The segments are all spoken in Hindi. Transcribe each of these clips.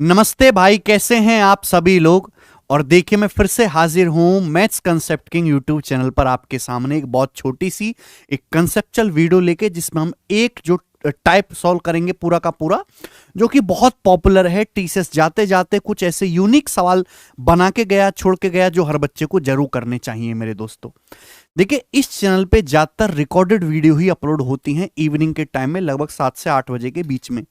नमस्ते भाई, कैसे हैं आप सभी लोग। और देखिए, मैं फिर से हाजिर हूं maths concept king YouTube channel पर आपके सामने एक बहुत छोटी सी एक कंसेप्चुअल वीडियो लेके, जिसमें हम एक जो टाइप सॉल्व करेंगे पूरा का पूरा, जो कि बहुत पॉपुलर है। टीसीएस जाते जाते कुछ ऐसे यूनिक सवाल बना के गया, छोड़ के गया, जो हर बच्चे को जरूर करने चाहिए मेरे दोस्तों। देखिए, इस चैनल पे ज्यादातर रिकॉर्डेड वीडियो ही अपलोड होती हैं इवनिंग के टाइम में, लगभग 7 से 8 बजे के बीच में।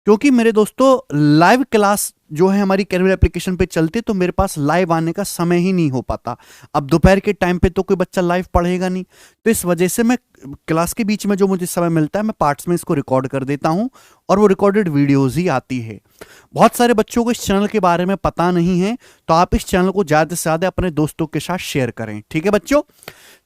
क्योंकि मेरे दोस्तों, लाइव क्लास जो है हमारी कैनवा एप्लीकेशन पे चलती है, तो मेरे पास लाइव आने का समय ही नहीं हो पाता। अब दोपहर के टाइम पे तो कोई बच्चा लाइव पढ़ेगा नहीं, तो इस वजह से मैं क्लास के बीच में जो मुझे समय मिलता है, मैं पार्ट्स में इसको रिकॉर्ड कर देता हूं, और वो रिकॉर्डेड वीडियोज ही आती है। बहुत सारे बच्चों को इस चैनल के बारे में पता नहीं है, तो आप इस चैनल को ज्यादा से ज्यादा अपने दोस्तों के साथ शेयर करें, ठीक है बच्चों।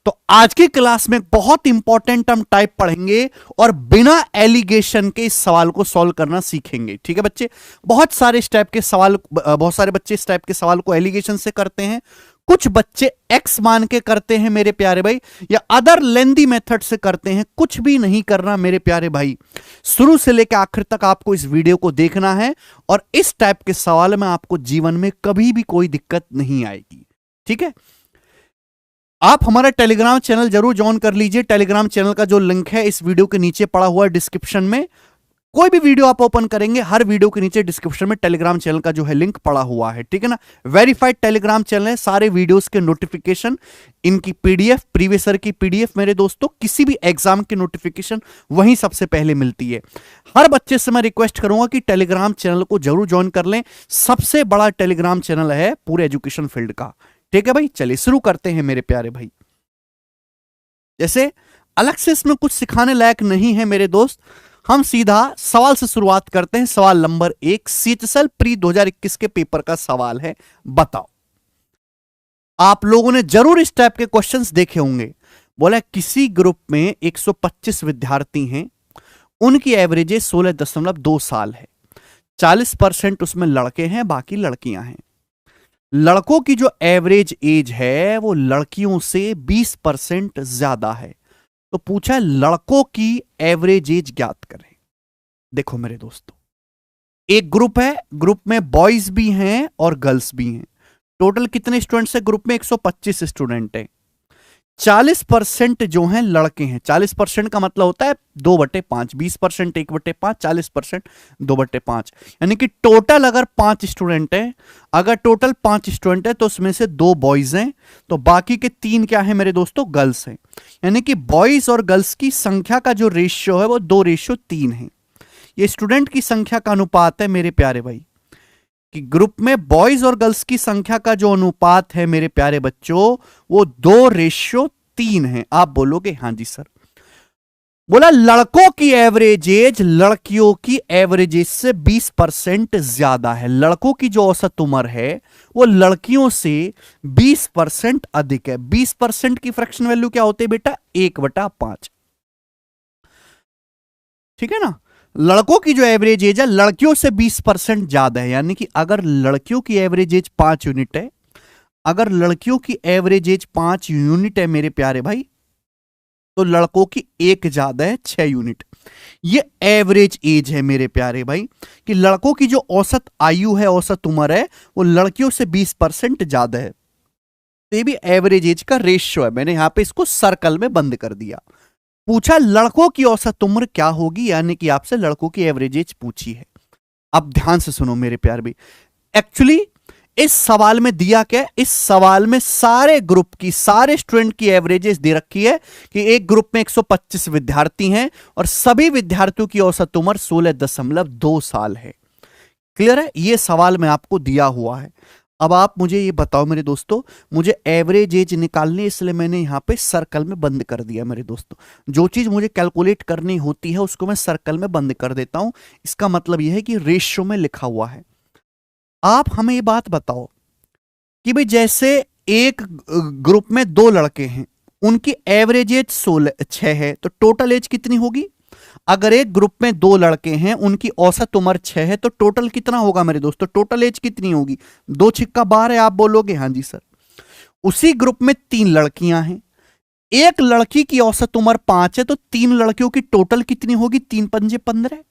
तो आज की क्लास में बहुत इंपॉर्टेंट हम टाइप पढ़ेंगे और बिना एलिगेशन के इस सवाल को सॉल्व करना सीखेंगे, ठीक है बच्चे। बहुत सारे इस टाइप के सवाल, बहुत सारे बच्चे इस टाइप के सवाल को एलिगेशन से करते हैं, कुछ बच्चे एक्स मान के करते हैं मेरे प्यारे भाई, या अदर लेंदी मेथड से करते हैं। कुछ भी नहीं करना मेरे प्यारे भाई, शुरू से लेकर आखिर तक आपको इस वीडियो को देखना है, और इस टाइप के सवाल में आपको जीवन में कभी भी कोई दिक्कत नहीं आएगी, ठीक है। आप हमारा टेलीग्राम चैनल जरूर ज्वाइन कर लीजिए। टेलीग्राम चैनल का जो लिंक है इस वीडियो के नीचे पड़ा हुआ है डिस्क्रिप्शन में। कोई भी वीडियो आप ओपन करेंगे, हर वीडियो के नीचे डिस्क्रिप्शन में टेलीग्राम चैनल का जो है लिंक पड़ा हुआ है, ठीक है ना। वेरीफाइड टेलीग्राम चैनल है। सारे वीडियोस के नोटिफिकेशन, इनकी पीडीएफ, प्रीवियस ईयर की पीडीएफ, मेरे दोस्तों किसी भी एग्जाम की नोटिफिकेशन वहीं सबसे पहले मिलती है। हर बच्चे से मैं रिक्वेस्ट करूंगा कि टेलीग्राम चैनल को जरूर ज्वाइन कर लें। सबसे बड़ा टेलीग्राम चैनल है पूरे एजुकेशन फील्ड का, ठीक है भाई। चलिए शुरू करते हैं मेरे प्यारे भाई। जैसे अलग से इसमें कुछ सिखाने लायक नहीं है मेरे दोस्त, हम सीधा सवाल से शुरुआत करते हैं। सवाल नंबर 1 सीएचएसएल प्री 2021 के पेपर का सवाल है। बताओ, आप लोगों ने जरूर इस टाइप के क्वेश्चंस देखे होंगे। बोला किसी ग्रुप में 125 विद्यार्थी हैं, उनकी एवरेज 16.2 साल है। 40% उसमें लड़के हैं, बाकी लड़कियां हैं। लड़कों की जो एवरेज एज है वो लड़कियों से 20% ज्यादा है। तो पूछा है लड़कों की एवरेज एज ज्ञात करें। देखो मेरे दोस्तों, एक ग्रुप है, ग्रुप में बॉयज भी हैं और गर्ल्स भी हैं। टोटल कितने स्टूडेंट्स है ग्रुप में? 125 स्टूडेंट हैं। 40% जो हैं लड़के हैं। 40% का मतलब होता है 2/5, 20% 1/5, 40% 2/5। यानी कि टोटल अगर 5 स्टूडेंट है, अगर टोटल 5 स्टूडेंट है तो उसमें से 2 बॉयज हैं, तो बाकी के 3 क्या है मेरे दोस्तों? गर्ल्स हैं। यानी कि बॉयज और गर्ल्स की संख्या का जो रेशियो है वो 2:3 है। ये स्टूडेंट की संख्या का अनुपात है मेरे प्यारे भाई, कि ग्रुप में बॉयज और गर्ल्स की संख्या का जो अनुपात है मेरे प्यारे बच्चों, वो 2:3 है। आप बोलोगे हाँ जी सर। बोला लड़कों की एवरेज एज लड़कियों की एवरेज एज से 20% ज्यादा है। लड़कों की जो औसत उम्र है वो लड़कियों से 20% अधिक है। 20% की फ्रैक्शन वैल्यू क्या होती है बेटा? 1/5, ठीक है ना। लड़कों की जो एवरेज एज है लड़कियों से 20% ज्यादा है। यानी कि अगर लड़कियों की एवरेज एज 5 यूनिट है, अगर लड़कियों की एवरेज एज 5 यूनिट है मेरे प्यारे भाई, तो लड़कों की एक ज्यादा है, 6 यूनिट। ये एवरेज एज है मेरे प्यारे भाई, कि लड़कों की जो औसत आयु है, औसत उम्र है, वो लड़कियों से 20% ज्यादा है। तो ये भी एवरेज एज का रेशियो है। मैंने यहां पे इसको सर्कल में बंद कर दिया। पूछा लड़कों की औसत उम्र क्या होगी, यानी कि आपसे लड़कों की एवरेज एज पूछी है। अब ध्यान से सुनो मेरे प्यार भाई। एक्चुअली इस सवाल में दिया क्या है? इस सवाल में सारे ग्रुप की, सारे स्टूडेंट की एवरेजेस दे रखी है कि एक ग्रुप में 125 विद्यार्थी हैं और सभी विद्यार्थियों की औसत उम्र 16.2 साल है। क्लियर है? यह सवाल में आपको दिया हुआ है। अब आप मुझे ये बताओ मेरे दोस्तों, मुझे एवरेज एज निकालनी है, इसलिए मैंने यहां पे सर्कल में बंद कर दिया मेरे दोस्तों। जो चीज मुझे कैलकुलेट करनी होती है उसको मैं सर्कल में बंद कर देता हूं। इसका मतलब यह है कि रेशियो में लिखा हुआ है। आप हमें ये बात बताओ कि भाई जैसे एक ग्रुप में 2 लड़के हैं, उनकी एवरेज एज 6 है, तो टोटल एज कितनी होगी? अगर एक ग्रुप में 2 लड़के हैं, उनकी औसत उम्र 6 है, तो टोटल कितना होगा मेरे दोस्तों? टोटल एज कितनी होगी? 2 छिक्का 12 है। आप बोलोगे हाँ जी सर। उसी ग्रुप में 3 लड़कियां हैं, एक लड़की की औसत उम्र 5 है, तो 3 लड़कियों की टोटल कितनी होगी? 3 पंजे 15।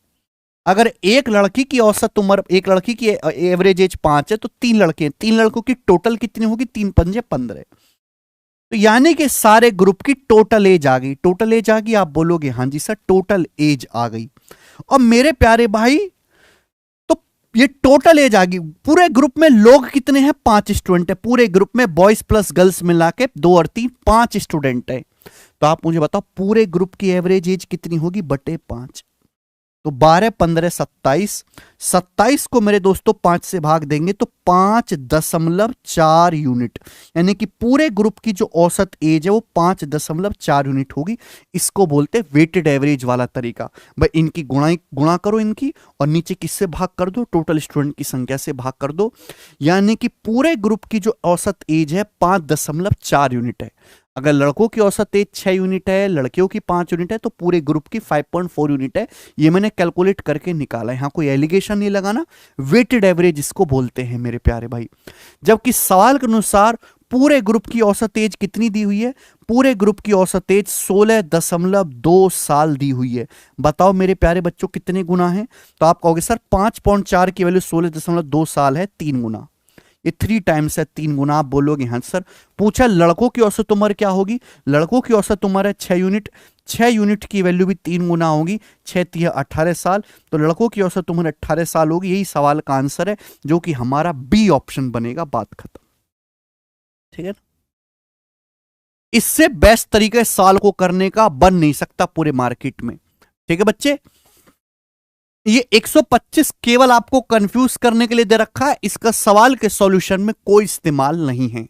अगर एक लड़की की औसत उम्र, एक लड़की की एवरेज एज 5 है तो 3 लड़के हैं, 3 लड़कों की टोटल कितनी होगी? 3 पंजे 15। तो यानी कि सारे ग्रुप की टोटल एज आ गई। टोटल एज आ गई, आप बोलोगे हाँ जी सर टोटल एज आ गई। और मेरे प्यारे भाई तो ये टोटल एज आ गई। पूरे ग्रुप में लोग कितने हैं? 5 स्टूडेंट है पूरे ग्रुप में, बॉयज प्लस गर्ल्स मिला के 2 और 3 5 स्टूडेंट है। तो आप मुझे बताओ पूरे ग्रुप की एवरेज एज कितनी होगी? बटे 5। तो 12 15 27, 27 को मेरे दोस्तों 5 से भाग देंगे तो 5.4 यूनिट, यानी कि पूरे ग्रुप की जो औसत एज है वो 5.4 यूनिट होगी। इसको बोलते हैं वेटेड एवरेज वाला तरीका। भाई इनकी गुणा करो इनकी, और नीचे किससे भाग कर दो? टोटल स्टूडेंट की संख्या से भाग कर दो। यानी कि पूरे ग्रुप की जो औसत एज है 5.4 यूनिट है। अगर लड़कों की औसत एज 6 यूनिट है, लड़कियों की 5 यूनिट है, तो पूरे ग्रुप की 5.4 यूनिट है। ये मैंने कैलकुलेट करके निकाला है, यहां कोई एलिगेशन नहीं लगाना। वेटेड एवरेज इसको बोलते हैं मेरे प्यारे भाई। जबकि सवाल के अनुसार पूरे ग्रुप की औसत एज कितनी दी हुई है? पूरे ग्रुप की औसत एज 16.2 साल दी हुई है। बताओ मेरे प्यारे बच्चों कितने गुना है? तो आप कहोगे सर 5.4 की वैल्यू 16.2 साल है, 3 गुना। ये 3 टाइम्स है, 3 गुना। आप बोलोगे हाँ सर। पूछा लड़कों की औसत उम्र क्या होगी? लड़कों की औसत उम्र है 6 यूनिट, 6 यूनिट की वैल्यू भी 3 गुना होगी, 6 3 18 साल। तो लड़कों की औसत उम्र 18 साल होगी। यही सवाल का आंसर है, जो कि हमारा बी ऑप्शन बनेगा। बात खत्म, ठीक है ना? इससे बेस्ट तरीके सवाल को करने का बन नहीं सकता पूरे मार्केट में, ठीक है बच्चे? ये 125 केवल आपको कंफ्यूज करने के लिए दे रखा है। इसका सवाल के सॉल्यूशन में कोई इस्तेमाल नहीं है,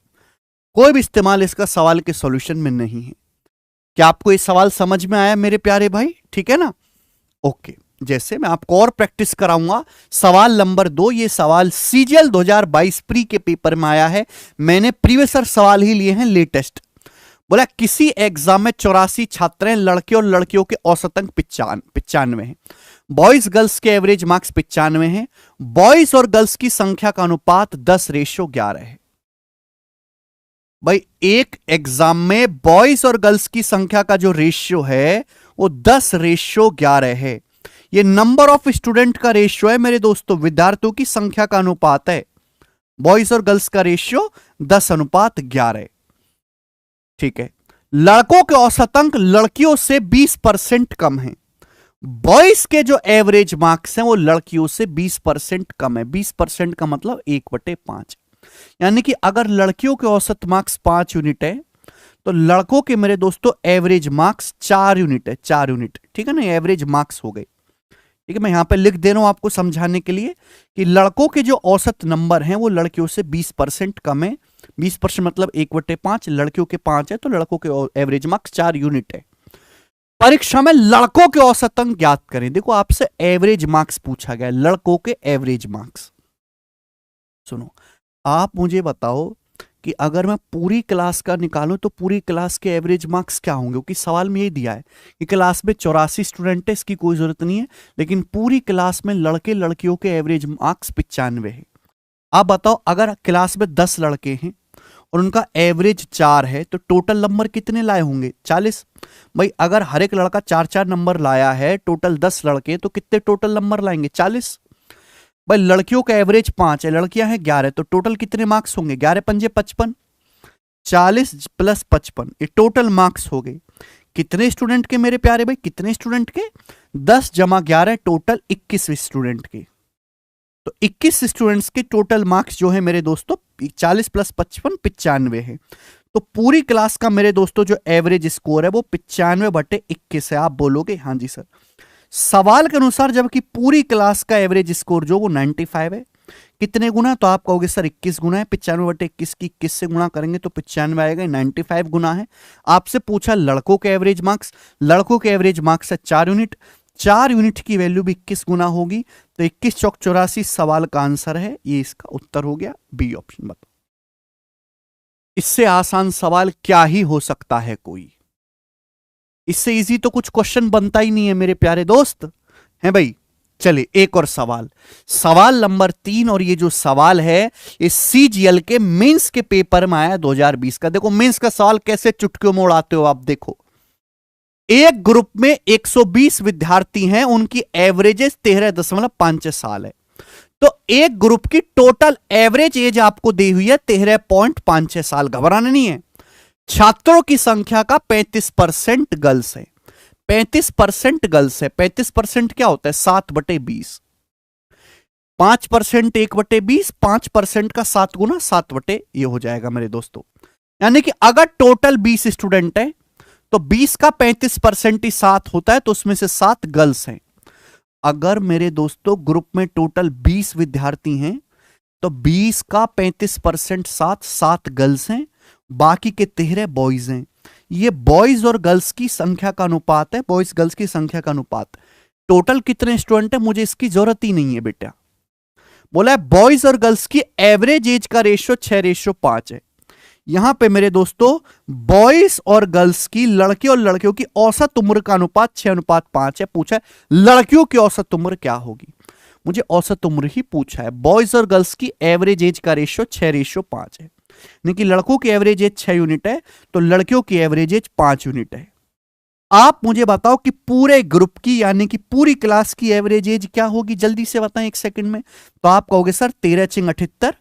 कोई भी इस्तेमाल इसका सवाल के सॉल्यूशन में नहीं है। क्या आपको ये सवाल समझ में आया मेरे प्यारे भाई? ठीक है ना? ओके। जैसे मैं आपको और प्रैक्टिस कराऊंगा। सवाल नंबर 2, ये सवाल सीजीएल 2022 प्री के पेपर में आया है। मैंने प्रीवियस सवाल ही लिए हैं, लेटेस्ट। बोला किसी एग्जाम में 84 छात्र हैं, लड़के और लड़कियों के औसत अंक 95 है। बॉयज गर्ल्स के एवरेज मार्क्स 95 है। बॉयज और गर्ल्स की संख्या का अनुपात 10:11 है। भाई एक एग्जाम में बॉयज और गर्ल्स की संख्या का जो रेशियो है वो 10:11 है। ये नंबर ऑफ स्टूडेंट का रेशियो है मेरे दोस्तों, विद्यार्थियों की संख्या का अनुपात है। बॉयज और गर्ल्स का रेशियो 10:11 है, ठीक है। लड़कों के औसत अंक लड़कियों से 20% कम है। बॉयज के जो एवरेज मार्क्स हैं वो लड़कियों से 20% कम है। 20% का मतलब 1/5। यानी कि अगर लड़कियों के औसत मार्क्स 5 यूनिट है तो लड़कों के मेरे दोस्तों एवरेज मार्क्स 4 यूनिट है। 4 यूनिट, ठीक है ना? एवरेज मार्क्स हो गए, ठीक है। मैं यहां पे लिख दे रहा हूं आपको समझाने के लिए कि लड़कों के जो औसत नंबर हैं वो लड़कियों से 20% कम है। 20% मतलब 1/5। लड़कियों के 5 है तो लड़कों के एवरेज मार्क्स 4 यूनिट है। परीक्षा में लड़कों के औसत अंक ज्ञात करें। देखो आपसे एवरेज मार्क्स पूछा गया, लड़कों के एवरेज मार्क्स। सुनो, आप मुझे बताओ कि अगर मैं पूरी क्लास का निकालूं तो पूरी क्लास के एवरेज मार्क्स क्या होंगे? क्योंकि सवाल में ये दिया है कि क्लास में 84 स्टूडेंट है, इसकी कोई जरूरत नहीं है, लेकिन पूरी क्लास में लड़के लड़कियों के एवरेज मार्क्स 95 है। आप बताओ अगर क्लास में 10 लड़के हैं और उनका एवरेज 4 है तो टोटल नंबर कितने लाए होंगे? 40। भाई अगर हर एक लड़का 4-4 नंबर लाया है, टोटल 10 लड़के, तो कितने टोटल नंबर लाएंगे? 40। भाई लड़कियों का एवरेज 5 है, लड़कियां हैं 11, तो टोटल कितने मार्क्स होंगे? 11 पंजे 55, 40 प्लस 55, ये टोटल मार्क्स हो गए। कितने स्टूडेंट के मेरे प्यारे भाई? कितने स्टूडेंट के? 10 जमा 11, टोटल 21 स्टूडेंट के। तो 21 स्टूडेंट्स के टोटल मार्क्स जो है मेरे दोस्तों 40 प्लस 55 95 है। तो पूरी क्लास का मेरे दोस्तों जो एवरेज स्कोर है वो 95/21 है। आप बोलोगे हाँ जी सर। सवाल के अनुसार जबकि पूरी क्लास का एवरेज स्कोर जो वो 95 है, कितने गुना? तो आप कहोगे सर 21 गुना है। 95/21 की 21 से गुणा करेंगे तो 95 आएगा, 95 गुना है। आपसे पूछा लड़कों के एवरेज मार्क्स, लड़कों के एवरेज मार्क्स है 4 यूनिट, 4 यूनिट की वैल्यू भी 21 गुना होगी, तो 21 चौक 84 सवाल का आंसर है। ये इसका उत्तर हो गया, बी ऑप्शन। बताओ इससे आसान सवाल क्या ही हो सकता है कोई? इससे इजी तो कुछ क्वेश्चन बनता ही नहीं है मेरे प्यारे दोस्त, हैं भाई? चलिए एक और सवाल, सवाल नंबर 3। और ये जो सवाल है ये सीजीएल के मेंस के पेपर में आया 2020 का। देखो मेंस का सवाल कैसे चुटकियों में उड़ाते हो आप, देखो एक ग्रुप में 120 विद्यार्थी हैं, उनकी एवरेजेस 13.5 साल है। तो एक ग्रुप की टोटल एवरेज एज आपको दी हुई है 13.5 साल। घबराना नहीं है। छात्रों की संख्या का 35% गर्ल्स है। 35% गर्ल्स है। 35% क्या होता है? 7/20। 5% 1/20, 5% का 7 गुना 7 ये हो जाएगा मेरे दोस्तों। यानी कि अगर टोटल 20 स्टूडेंट है तो 20 का 35% ही 7 होता है, तो उसमें से 7 गर्ल्स हैं। अगर मेरे दोस्तों ग्रुप में टोटल 20 विद्यार्थी हैं तो 20 का 35% 7 गर्ल्स हैं, बाकी के 13 बॉयज हैं। ये बॉयज और गर्ल्स की संख्या का अनुपात है, बॉयज गर्ल्स की संख्या का अनुपात। टोटल कितने स्टूडेंट है मुझे इसकी जरूरत ही नहीं है बेटा। बोला है बॉयज और गर्ल्स की एवरेज एज का रेशियो 6:5 है। यहां पे मेरे दोस्तों बॉयज और गर्ल्स की, लड़के और लड़कियों की औसत उम्र का अनुपात 6:5 है। पूछा है लड़कियों की औसत उम्र क्या होगी। मुझे औसत उम्र ही पूछा है। बॉयज और गर्ल्स की एवरेज एज का रेशियो 6:5 है। यानी कि लड़कों की एवरेज एज 6 यूनिट है तो लड़कियों की एवरेज एज 5 यूनिट है। आप मुझे बताओ कि पूरे ग्रुप की यानी कि पूरी क्लास की एवरेज एज क्या होगी, जल्दी से बताएं एक सेकंड में। तो आप कहोगे सर 13×78।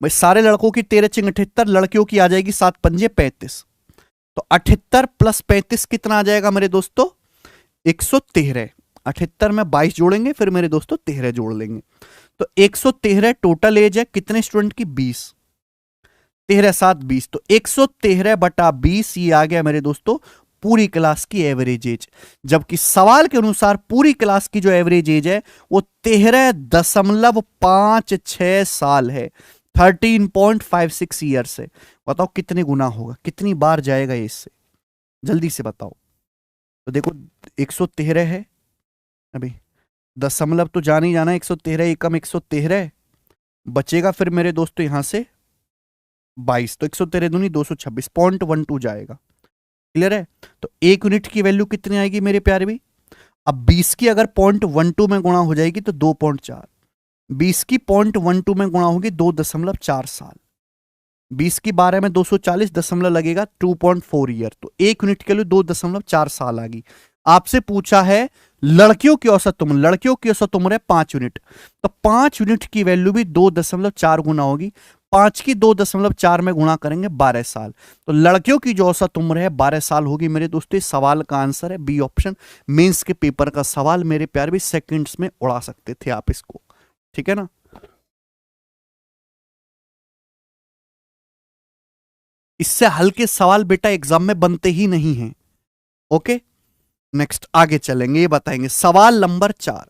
भाई सारे लड़कों की 13×78, लड़कियों की आ जाएगी 7×5 = 35। तो 78 + 35 कितना आ जाएगा मेरे दोस्तों? 113। 78 में 22 जोड़ेंगे, फिर मेरे दोस्तों 13 जोड़ लेंगे तो 113 टोटल एज है। कितने स्टूडेंट की? 20। 13×7 = 20, तो 113/20 ये आ गया मेरे दोस्तों पूरी क्लास की एवरेज एज। जबकि सवाल के अनुसार पूरी क्लास की जो एवरेज एज है वो 13.56 साल है। 13.56 ईयर्स है। बताओ कितने गुना होगा, कितनी बार जाएगा ये इससे, जल्दी से बताओ। तो देखो 113 है, अभी दशमलव तो जान ही जाना, 113 एकम 113 बचेगा, फिर मेरे दोस्तों यहां से 22, तो 113 दूनी 226, 0.12 जाएगा। क्लियर है? तो 1 यूनिट की वैल्यू कितनी आएगी मेरे प्यारे भी? अब 20 की अगर 0.12 में गुणा हो जाएगी तो 2.4। 20 की 0.12 में गुणा होगी 2.4 साल। 20 की 12 में 240 दशमलव लगेगा 2.4 ईयर। तो 1 यूनिट के लिए 2.4 साल आ गई। आपसे पूछा है लड़कियों की औसत उम्र। लड़कियों की औसत उम्र है 5 यूनिट, तो 5 यूनिट की वैल्यू भी 2.4 गुना होगी। 5 की 2.4 में गुणा करेंगे 12 साल। तो लड़कियों की जो औसत उम्र है 12 साल होगी मेरे दोस्तों। इस सवाल का आंसर है बी ऑप्शन। मेंस के पेपर का सवाल मेरे प्यारे भी सेकंड्स में उड़ा सकते थे आप इसको। ठीक है ना? इससे हल्के सवाल बेटा एग्जाम में बनते ही नहीं हैं। ओके, नेक्स्ट आगे चलेंगे, ये बताएंगे सवाल नंबर 4।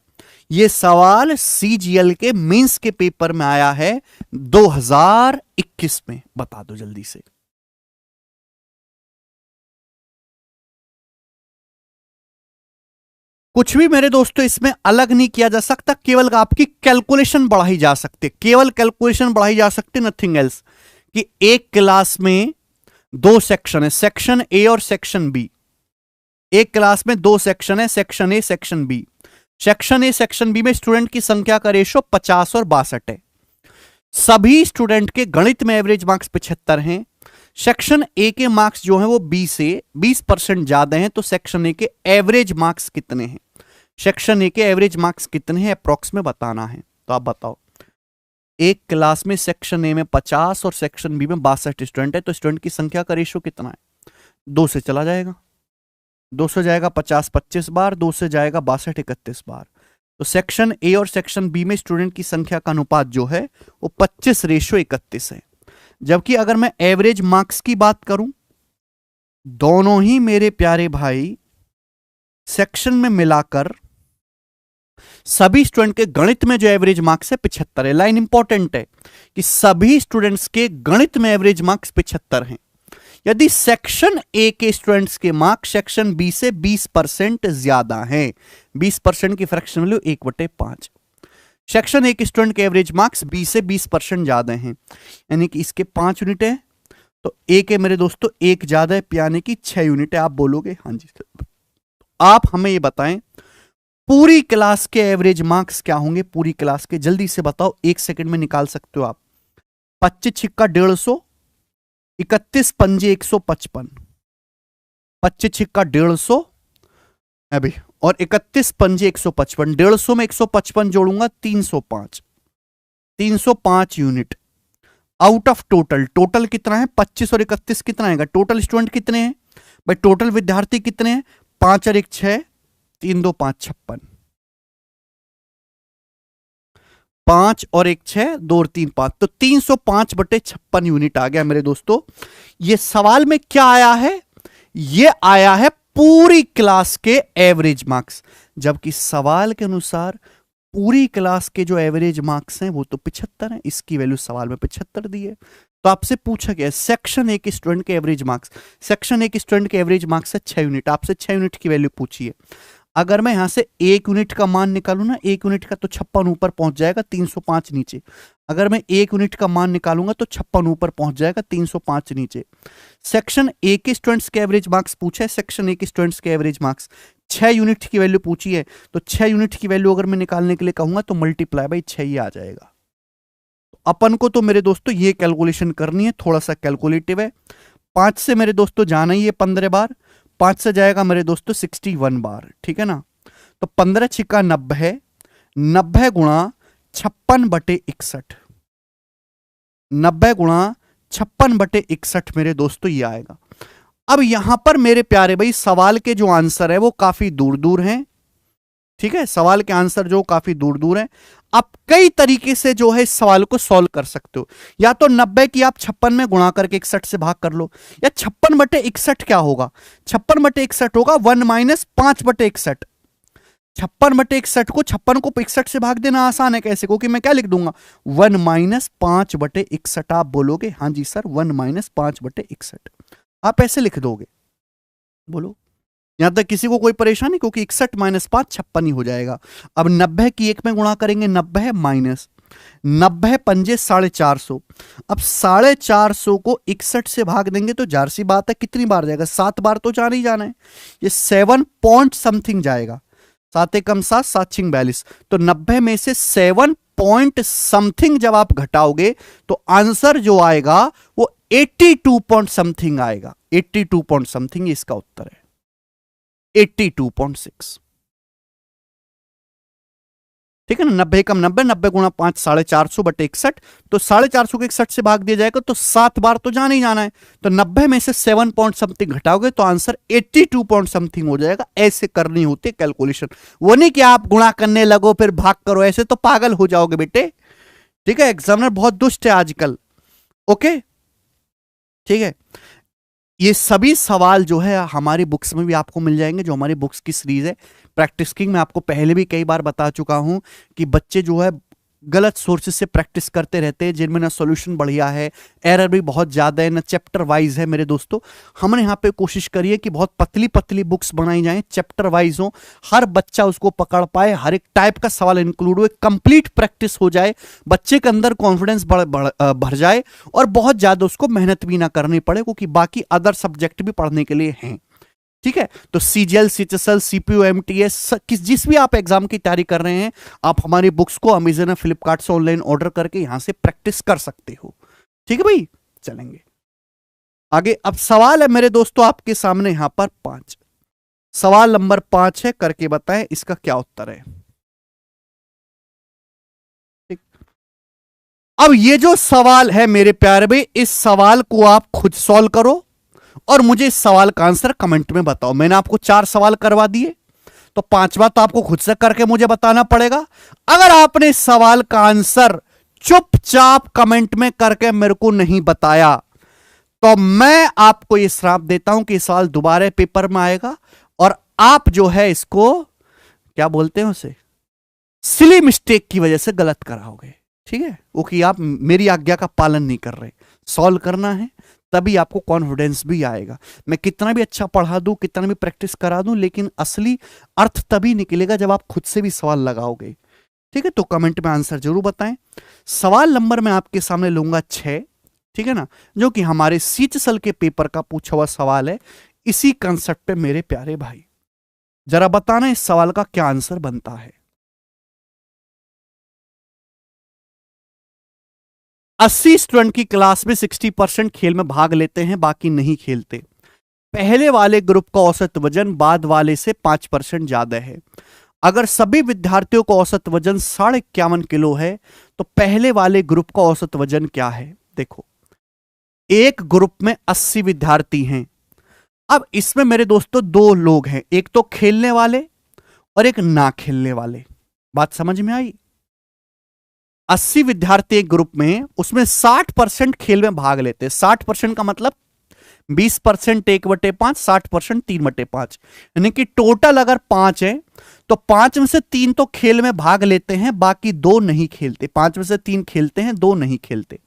ये सवाल सीजीएल के मेंस के पेपर में आया है 2021 में। बता दो जल्दी से। कुछ भी मेरे दोस्तों इसमें अलग नहीं किया जा सकता, केवल आपकी कैलकुलेशन बढ़ाई जा सकती है। केवल कैलकुलेशन बढ़ाई जा सकती, नथिंग एल्स। कि एक क्लास में 2 सेक्शन है, सेक्शन ए और सेक्शन बी। एक क्लास में 2 सेक्शन है, section A section B. Section A section B में स्टूडेंट की संख्या का रेशो 50 और 62 है। सभी स्टूडेंट के गणित में एवरेज मार्क्स 75 हैं। सेक्शन ए के मार्क्स जो हैं वो 20 से 20% ज्यादा हैं। तो सेक्शन ए के एवरेज मार्क्स कितने हैं? सेक्शन ए के एवरेज मार्क्स कितने हैं अप्रॉक्स में बताना है। तो आप बताओ। एक क्लास में सेक्शन ए में 50 और सेक्शन बी में 62 स्टूडेंट है, तो स्टूडेंट की संख्या का रेशियो कितना है? 2 से चला जाएगा, 2 से जाएगा 50 25 बार, 2 से जाएगा 62 31 बार। तो सेक्शन ए और सेक्शन बी में स्टूडेंट की संख्या का अनुपात जो है वो 25:31 है। जबकि अगर मैं एवरेज मार्क्स की बात करूं, दोनों ही मेरे प्यारे भाई सेक्शन में मिलाकर सभी स्टूडेंट के गणित में जो एवरेज मार्क्स है 75 है। लाइन इंपॉर्टेंट है कि सभी स्टूडेंट्स के गणित में एवरेज मार्क्स 75 हैं। यदि सेक्शन ए के स्टूडेंट्स के मार्क्स सेक्शन बी से 20% ज्यादा हैं, 20% की फ्रैक्शन वैल्यू 1/5। सेक्शन ए के स्टूडेंट के एवरेज मार्क्स बी से 20% ज्यादा हैं, यानी कि इसके 5 यूनिट है, तो ए के मेरे दोस्तों 1 ज्यादा है, यानी कि 6 यूनिट है। आप बोलोगे हाँ जी। आप हमें ये बताएं पूरी क्लास के एवरेज मार्क्स क्या होंगे? पूरी क्लास के जल्दी से बताओ, 1 सेकंड में निकाल सकते हो आप। 25 × 150, 31 × 155, 25 छिक्का 150 अभी, और 31 पंजे 155, 150 में 155 जोड़ूंगा 305, 305 unit out of total. Total कितना है 25 और 31 कितना आएगा, टोटल स्टूडेंट कितने हैं भाई, टोटल विद्यार्थी कितने हैं 5 और 1 6, 3 2 5 56, 5 और 1 6, 2 और 3 5, तो 305/56 यूनिट आ गया मेरे दोस्तों। ये सवाल में क्या आया है, ये आया है पूरी क्लास के एवरेज मार्क्स, जबकि सवाल के अनुसार पूरी क्लास के जो एवरेज मार्क्स हैं वो तो 75 है, इसकी वैल्यू सवाल में 75 दी है। तो आपसे पूछा गया सेक्शन ए के स्टूडेंट के एवरेज मार्क्स, सेक्शन ए के स्टूडेंट के एवरेज मार्क्स है 6 यूनिट, आपसे 6 यूनिट की वैल्यू पूछी है। अगर मैं यहां से 1 यूनिट का मान निकालू ना, 1 यूनिट का तो 56 ऊपर पहुंच जाएगा, 305 नीचे। अगर मैं 1 यूनिट का मान निकालूंगा तो 56 ऊपर पहुंच जाएगा, 305 नीचे। सेक्शन ए के स्टूडेंट्स के एवरेज मार्क्स पूछा है, सेक्शन ए के स्टूडेंट्स के एवरेज मार्क्स 6 यूनिट की वैल्यू पूछी है, तो 6 यूनिट की वैल्यू अगर मैं निकालने के लिए कहूंगा तो मल्टीप्लाई बाई 6 ही आ जाएगा। अपन को तो मेरे दोस्तों ये कैलकुलेशन करनी है, थोड़ा सा कैलकुलेटिव है। 5 से मेरे दोस्तों जाना ही है 15 बार, 5 से जाएगा मेरे दोस्तों 61 बार, ठीक है ना। तो 15 छिक्का 90, 90 गुणा 56/61, 90 गुणा 56/61 मेरे दोस्तों ये आएगा। अब यहां पर मेरे प्यारे भाई सवाल के जो आंसर है वो काफी दूर दूर हैं, ठीक है, सवाल के आंसर जो काफी दूर दूर हैं। आप कई तरीके से जो है इस सवाल को सॉल्व कर सकते हो, या तो 90 की आप 56 में गुणा करके 61 से भाग कर लो, या 56/61 क्या होगा, 56/61 होगा 1 - 5/61। 56/61 को 56 को 61 से भाग देना आसान है, कैसे, क्योंकि मैं क्या लिख दूंगा 1 - 5/61। आप बोलोगे हाँ जी सर 1 - 5/61, आप ऐसे लिख दोगे, बोलो यहां तक किसी को कोई परेशानी, क्योंकि 61 - 5 56 ही हो जाएगा। अब 90 की 1 में गुणा करेंगे 90 माइनस 90 पंजे 450, अब 450 को 61 से भाग देंगे तो जाहिर सी बात है कितनी बार जाएगा, 7 बार तो जाना ही जाना है, ये 7 पॉइंट समथिंग जाएगा, 7 एकम 7, 7 छिंग 42, तो 90 में से 7 पॉइंट समथिंग जब आप घटाओगे तो आंसर जो आएगा वो 82 पॉइंट समथिंग आएगा, 82 पॉइंट समथिंग इसका उत्तर है, 82.6, ठीक है ना। 90 एकम 90, 90 गुणा 5 450/61, तो 450 को 61 से भाग दिया जाएगा तो 7 बार तो जाना ही जाना है, तो 90 में से 7 पॉइंट समथिंग घटाओगे तो आंसर 82 पॉइंट समथिंग हो जाएगा। ऐसे करनी होती है कैलकुलेशन, वो नहीं कि आप गुणा करने लगो फिर भाग करो, ऐसे तो पागल हो जाओगे बेटे, ठीक है। एग्जामिनर बहुत दुष्ट है आजकल, ओके, ठीक है। ये सभी सवाल जो है हमारी बुक्स में भी आपको मिल जाएंगे, जो हमारी बुक्स की सीरीज है प्रैक्टिस किंग। मैं आपको पहले भी कई बार बता चुका हूं कि बच्चे जो है गलत सोर्सेज से प्रैक्टिस करते रहते हैं, जिनमें ना सॉल्यूशन बढ़िया है, एरर भी बहुत ज़्यादा है, ना चैप्टर वाइज है। मेरे दोस्तों हमने यहाँ पे कोशिश करी है कि बहुत पतली पतली बुक्स बनाई जाएं, चैप्टर वाइज हो, हर बच्चा उसको पकड़ पाए, हर एक टाइप का सवाल इंक्लूड हो, कंप्लीट प्रैक्टिस हो जाए, बच्चे के अंदर कॉन्फिडेंस भर जाए और बहुत ज़्यादा उसको मेहनत भी ना करनी पड़े, क्योंकि बाकी अदर सब्जेक्ट भी पढ़ने के लिए हैं, ठीक है। तो सीजीएल, सीएचएसएल, सीपीयू, एमटीएस, जिस भी आप एग्जाम की तैयारी कर रहे हैं, आप हमारी बुक्स को अमेजन और फ्लिपकार्ट से ऑनलाइन ऑर्डर करके यहां से प्रैक्टिस कर सकते हो, ठीक है भाई। चलेंगे आगे। अब सवाल है मेरे दोस्तों आपके सामने यहां पर 5, सवाल नंबर 5 है, करके बताएं इसका क्या उत्तर है। ठीक, अब ये जो सवाल है मेरे प्यारे भाई, इस सवाल को आप खुद सॉल्व करो और मुझे इस सवाल का आंसर कमेंट में बताओ। मैंने आपको 4 सवाल करवा दिए, तो 5वां तो आपको खुद से करके मुझे बताना पड़ेगा। अगर आपने इस सवाल का आंसर चुपचाप कमेंट में करके मेरे को नहीं बताया, तो मैं आपको यह श्राप देता हूं कि सवाल दोबारा पेपर में आएगा और आप जो है इसको क्या बोलते हैं उसे, सिली मिस्टेक की वजह से गलत कराओगे, ठीक है, वो कि आप मेरी आज्ञा का पालन नहीं कर रहे। सॉल्व करना है तभी आपको कॉन्फिडेंस भी आएगा। मैं कितना भी अच्छा पढ़ा दूं, कितना भी प्रैक्टिस करा दूं, लेकिन असली अर्थ तभी निकलेगा जब आप खुद से भी सवाल लगाओगे, ठीक है। तो कमेंट में आंसर जरूर बताएं। सवाल नंबर मैं आपके सामने लूंगा 6, ठीक है ना, जो कि हमारे सीएचएसएल के पेपर का पूछा हुआ सवाल है। इसी कंसेप्ट पे मेरे प्यारे भाई जरा बताना इस सवाल का क्या आंसर बनता है। 80 स्टूडेंट की क्लास में 60% खेल में भाग लेते हैं, बाकी नहीं खेलते। पहले वाले ग्रुप का औसत वजन बाद वाले से 5% ज्यादा है। अगर सभी विद्यार्थियों का औसत वजन 51.5 किलो है तो पहले वाले ग्रुप का औसत वजन क्या है? देखो, एक ग्रुप में 80 विद्यार्थी हैं। अब इसमें मेरे दोस्तों दो लोग हैं, एक तो खेलने वाले और एक ना खेलने वाले। बात समझ में आई? 80 विद्यार्थी एक ग्रुप में, उसमें 60% खेल में भाग लेते हैं। 60% का मतलब 20% 1/5, 60% 3/5, यानी कि टोटल अगर 5 है तो 5 में से 3 तो खेल में भाग लेते हैं, बाकी 2 नहीं खेलते। 5 में से 3 खेलते हैं, 2 नहीं खेलते।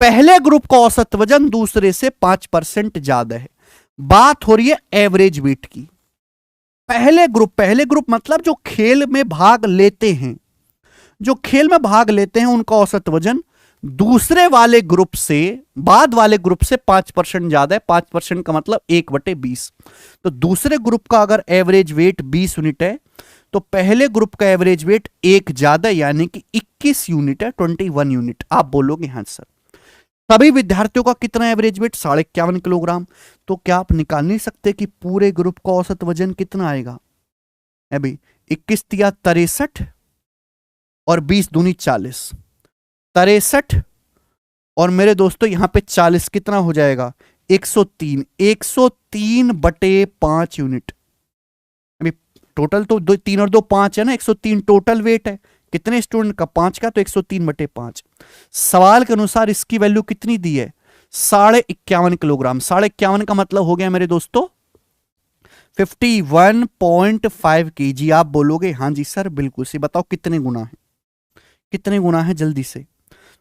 पहले ग्रुप का औसत वजन दूसरे से 5% ज्यादा है। बात हो रही है एवरेज वेट की। पहले ग्रुप मतलब जो खेल में भाग लेते हैं, जो खेल में भाग लेते हैं उनका औसत वजन दूसरे वाले ग्रुप से, बाद वाले ग्रुप से 5% ज्यादा है। 5% का मतलब 1/20। तो दूसरे ग्रुप का अगर एवरेज वेट 20 यूनिट है तो पहले ग्रुप का एवरेज वेट 1 ज्यादा, यानी कि 21 यूनिट है, 21 यूनिट। आप बोलोगे हाँ सर, सभी विद्यार्थियों का कितना एवरेज वेट? 51.5 किलोग्राम। तो क्या आप निकाल नहीं सकते कि पूरे ग्रुप का औसत वजन कितना आएगा? अभी 21 तिया 63 और 20 दूनी 40, 63 और मेरे दोस्तों यहां पे 40 कितना हो जाएगा? 103। 103/5 यूनिट। अभी टोटल तो 3 और 2 5 है ना, 103 टोटल वेट है। कितने स्टूडेंट का? 5 का, तो 103/5। सवाल के अनुसार इसकी वैल्यू कितनी दी है? 51.5 किलोग्राम। 51.5 का मतलब हो गया मेरे दोस्तों 51.5 kg। आप बोलोगे हाँ जी सर बिल्कुल सही। बताओ कितने गुना है? कितने गुना है जल्दी से?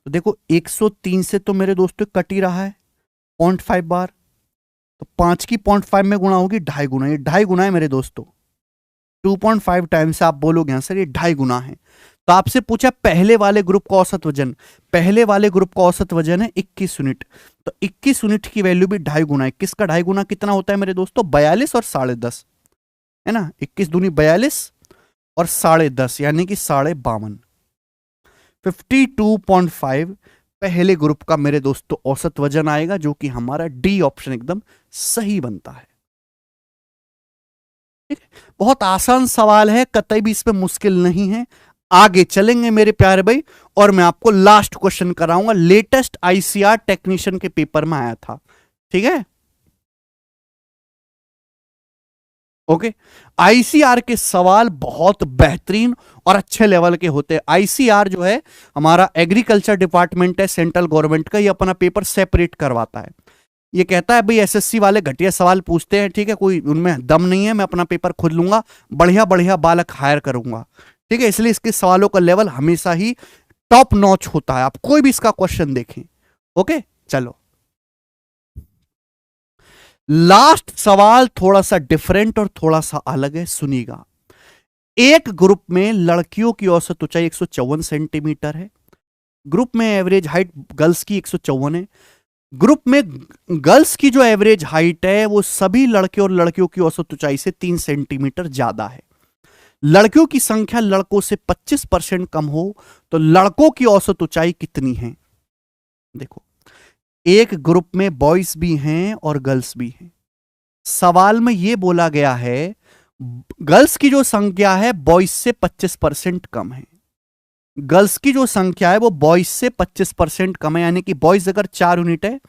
तो देखो 103 से तो मेरे दोस्तों कट ही रहा है 0.5 बार, तो 5 की 0.5 में गुणा होगी 2.5 गुना। ये 2.5 गुना है मेरे दोस्तों। 2.5 टाइम्स। आप बोलोगे हाँ सर ये 2.5 गुना है। तो आपसे पूछा पहले वाले ग्रुप का औसत वजन। पहले वाले ग्रुप का औसत वजन है 21 यूनिट, तो 21 यूनिट की वैल्यू भी 2.5 गुना। 21 का 2.5 गुना कितना होता है मेरे दोस्तों? 42 और 10.5 है ना। 21 दूनी 42 और 10.5 यानी कि 52.5। 52.5 पहले ग्रुप का मेरे दोस्तों औसत वजन आएगा, जो कि हमारा डी ऑप्शन एकदम सही बनता है। ठीक है, बहुत आसान सवाल है, कतई भी इसमें मुश्किल नहीं है। आगे चलेंगे मेरे प्यारे भाई, और मैं आपको लास्ट क्वेश्चन कराऊंगा। लेटेस्ट आईसीआर टेक्नीशियन के पेपर में आया था। ठीक है, ओके। आईसीआर के सवाल बहुत बेहतरीन और अच्छे लेवल के होते हैं। आईसीआर जो है हमारा एग्रीकल्चर डिपार्टमेंट है सेंट्रल गवर्नमेंट का, ये अपना पेपर सेपरेट करवाता है। ये कहता है भाई एसएससी वाले घटिया सवाल पूछते हैं, ठीक है, कोई उनमें दम नहीं है, मैं अपना पेपर खुद लूंगा, बढ़िया बढ़िया बालक हायर करूंगा। ठीक है, इसलिए इसके सवालों का लेवल हमेशा ही टॉप नॉच होता है। आप कोई भी इसका क्वेश्चन देखें। ओके, चलो लास्ट सवाल थोड़ा सा डिफरेंट और थोड़ा सा अलग है, सुनिएगा। एक ग्रुप में लड़कियों की औसत ऊंचाई 154 सेंटीमीटर है। ग्रुप में एवरेज हाइट गर्ल्स की 154 है। ग्रुप में गर्ल्स की जो एवरेज हाइट है वो सभी लड़के और लड़कियों की औसत ऊंचाई से 3 सेंटीमीटर ज्यादा है। लड़कियों की संख्या लड़कों से 25% कम हो तो लड़कों की औसत ऊंचाई कितनी है? देखो, एक ग्रुप में बॉयज भी हैं और गर्ल्स भी हैं। सवाल में यह बोला गया है गर्ल्स की जो संख्या है बॉयज से 25% कम है। गर्ल्स की जो संख्या है वो बॉयज से 25% कम है, यानी कि बॉयज अगर 4 यूनिट है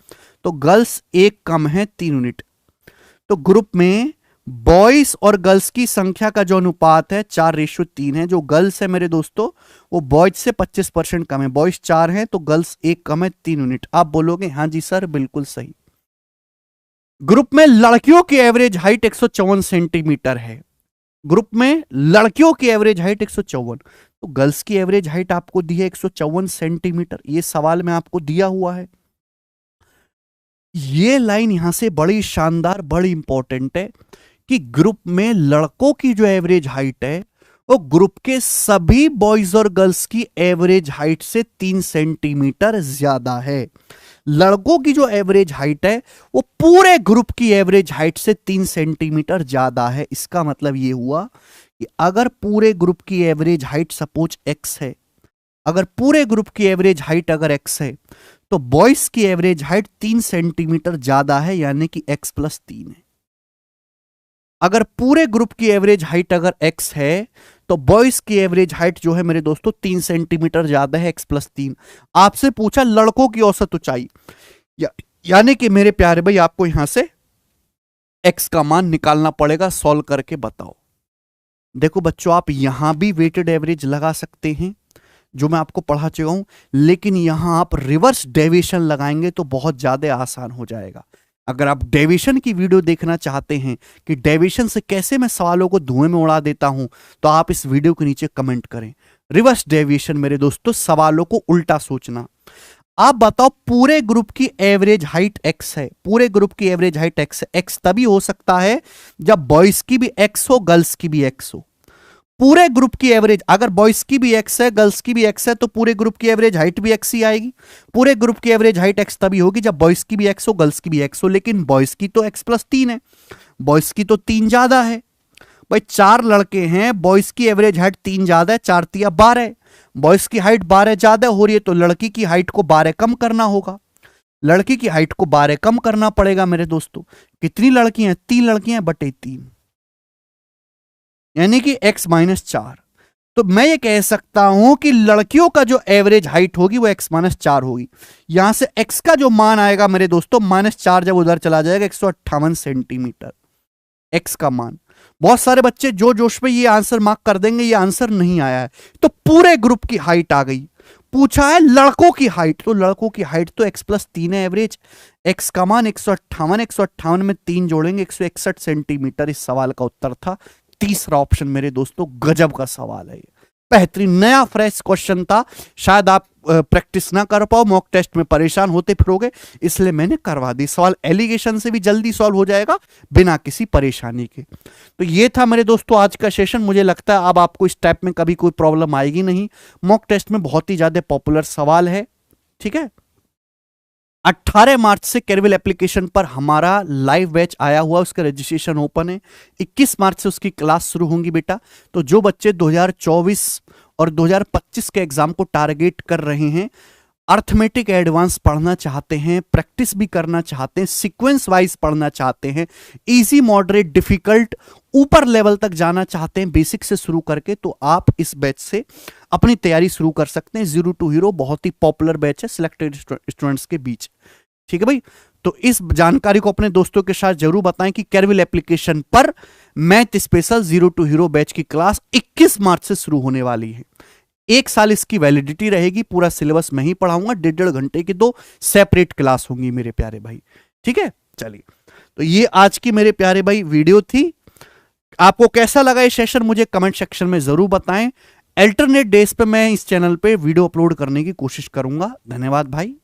तो गर्ल्स 1 कम है 3 यूनिट। तो ग्रुप में बॉयज और गर्ल्स की संख्या का जो अनुपात है 4:3 है। जो गर्ल्स है मेरे दोस्तों वो बॉयज से 25% कम है। बॉयज 4 हैं तो गर्ल्स 1 कम है 3 यूनिट। आप बोलोगे हाँ जी सर बिल्कुल सही। ग्रुप में लड़कियों की एवरेज हाइट 154 सेंटीमीटर है। ग्रुप में लड़कियों की एवरेज हाइट 154, तो गर्ल्स की एवरेज हाइट आपको दी है 154 सेंटीमीटर। ये सवाल में आपको दिया हुआ है। ये लाइन यहां से बड़ी शानदार, बड़ी इंपॉर्टेंट है कि ग्रुप में लड़कों की जो एवरेज हाइट है वो ग्रुप के सभी बॉयज और गर्ल्स की एवरेज हाइट से 3 सेंटीमीटर ज्यादा है। लड़कों की जो एवरेज हाइट है वो पूरे ग्रुप की एवरेज हाइट से 3 सेंटीमीटर ज्यादा है। इसका मतलब ये हुआ कि अगर पूरे ग्रुप की एवरेज हाइट सपोज x है, अगर पूरे ग्रुप की एवरेज हाइट अगर x है तो बॉयज की एवरेज हाइट 3 सेंटीमीटर ज्यादा है, यानी कि x + 3 है। अगर पूरे ग्रुप की एवरेज हाइट अगर x है तो बॉयज की एवरेज हाइट जो है मेरे दोस्तों 3 सेंटीमीटर ज्यादा है, x+3। आपसे पूछा लड़कों की औसत ऊंचाई, यानी कि मेरे प्यारे भाई आपको यहां से x का मान निकालना पड़ेगा। सॉल्व करके बताओ। देखो बच्चों, आप यहां भी वेटेड एवरेज लगा सकते हैं जो मैं आपको पढ़ा चुका हूं, लेकिन यहां आप रिवर्स डेविएशन लगाएंगे तो बहुत ज्यादा आसान हो जाएगा। अगर आप डेविएशन की वीडियो देखना चाहते हैं कि डेविएशन से कैसे मैं सवालों को धुएं में उड़ा देता हूं, तो आप इस वीडियो के नीचे कमेंट करें। रिवर्स डेविएशन मेरे दोस्तों, सवालों को उल्टा सोचना। आप बताओ, पूरे ग्रुप की एवरेज हाइट x है, पूरे ग्रुप की एवरेज हाइट x है। x तभी हो सकता है जब बॉयज की भी x हो, गर्ल्स की भी x हो। पूरे ग्रुप की एवरेज, अगर बॉयज की भी x है, गर्ल्स की भी x है, तो पूरे ग्रुप की एवरेज हाइट भी x ही आएगी। पूरे ग्रुप की एवरेज हाइट x तभी होगी जब बॉयज की भी x हो, गर्ल्स की भी x हो। लेकिन बॉयज की तो x+3 है, बॉयज की तो 3 ज्यादा है। भाई 4 लड़के हैं, बॉयज की एवरेज हाइट 3 ज्यादा है, 4 तिया 12। बॉयज की हाइट 12 ज्यादा हो रही है तो लड़की की हाइट को 12 कम करना होगा। लड़की की हाइट को 12 कम करना पड़ेगा मेरे दोस्तों। कितनी लड़कियां? 3 लड़कियां बटे 3, यानी कि x-4। तो मैं ये कह सकता हूं कि लड़कियों का जो एवरेज हाइट होगी वो x-4 होगी। यहां से x का जो मान आएगा मेरे दोस्तों, -4 जब उधर चला जाएगा 158 सेंटीमीटर x का मान। बहुत सारे बच्चे जो जोश में ये आंसर मार्क कर देंगे, ये आंसर नहीं आया है। तो पूरे ग्रुप की हाइट आ गई। पूछा है लड़कों की हाइट, तो लड़कों की हाइट तो x+3 है एवरेज। x का मान 158, 158 में 3 जोड़ेंगे 161 सेंटीमीटर। इस सवाल का उत्तर था तीसरा ऑप्शन मेरे दोस्तों। गजब का सवाल है ये, बेहतरीन नया फ्रेश क्वेश्चन था। शायद आप प्रैक्टिस ना कर पाओ, मॉक टेस्ट में परेशान होते फिरोगे, इसलिए मैंने करवा दी। सवाल एलिगेशन से भी जल्दी सॉल्व हो जाएगा बिना किसी परेशानी के। तो ये था मेरे दोस्तों आज का सेशन। मुझे लगता है अब आपको इस टाइप में कभी कोई प्रॉब्लम आएगी नहीं। मॉक टेस्ट में बहुत ही ज्यादा पॉपुलर सवाल है, ठीक है। 18 मार्च से केरविल एप्लीकेशन पर हमारा लाइव बैच आया हुआ, उसका रजिस्ट्रेशन ओपन है। 21 मार्च से उसकी क्लास शुरू होंगी बेटा। तो जो बच्चे 2024 और 2025 के एग्जाम को टारगेट कर रहे हैं, अर्थमेटिक एडवांस पढ़ना चाहते हैं, प्रैक्टिस भी करना चाहते हैं, सीक्वेंस वाइज पढ़ना चाहते हैं, इजी मॉडरेट डिफिकल्ट ऊपर लेवल तक जाना चाहते हैं बेसिक से शुरू करके, तो आप इस बैच से अपनी तैयारी शुरू कर सकते हैं। जीरो टू हीरो बहुत ही पॉपुलर बैच है सिलेक्टेड स्टूडेंट्स के बीच, ठीक है भाई। तो इस जानकारी को अपने दोस्तों के साथ जरूर बताएं कि केरविल एप्लीकेशन पर math special zero to hero batch की क्लास 21 मार्च से शुरू होने वाली है। 1 साल इसकी वैलिडिटी रहेगी। पूरा सिलेबस मैं ही पढ़ाऊंगा। 1.5 घंटे की 2 सेपरेट क्लास होंगी मेरे प्यारे भाई, ठीक है। चलिए, तो ये आज की मेरे प्यारे भाई वीडियो थी। आपको कैसा लगा ये सेशन मुझे कमेंट सेक्शन में जरूर बताएं। अल्टरनेट डेज पे मैं इस चैनल पे वीडियो अपलोड करने की कोशिश करूंगा। धन्यवाद भाई।